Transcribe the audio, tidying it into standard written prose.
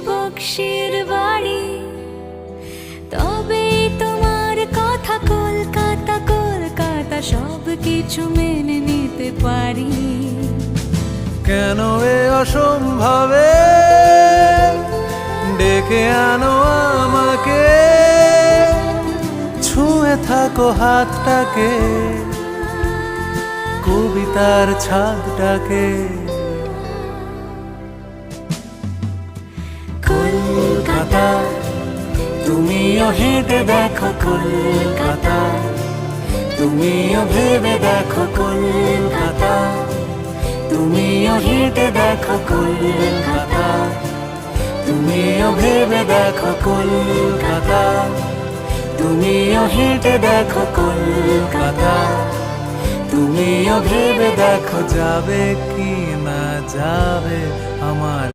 বক্সির বাড়ি, তবেই তোমার কথা কলকাতা কলকাতা সব কিছু মেনে নিতে পারি। কেন এ অসম্ভবে ডেকে আনো আমাকে, ছুঁয়ে থাকো হাতটাকে, কবিতার ছাদটাকে। কলকাতা তুমিও হেঁটে দেখো কলকাতা, তুমিও ভেবে দেখো কলকাতা, তুমিও হেঁটে দেখো কলকাতা, তুমিও ভেবে দেখো কলকাতা, তুমিও হেঁটে দেখো কলকাতা, তুমিও ভেবে দেখো যাবে কি না যাবে আমার।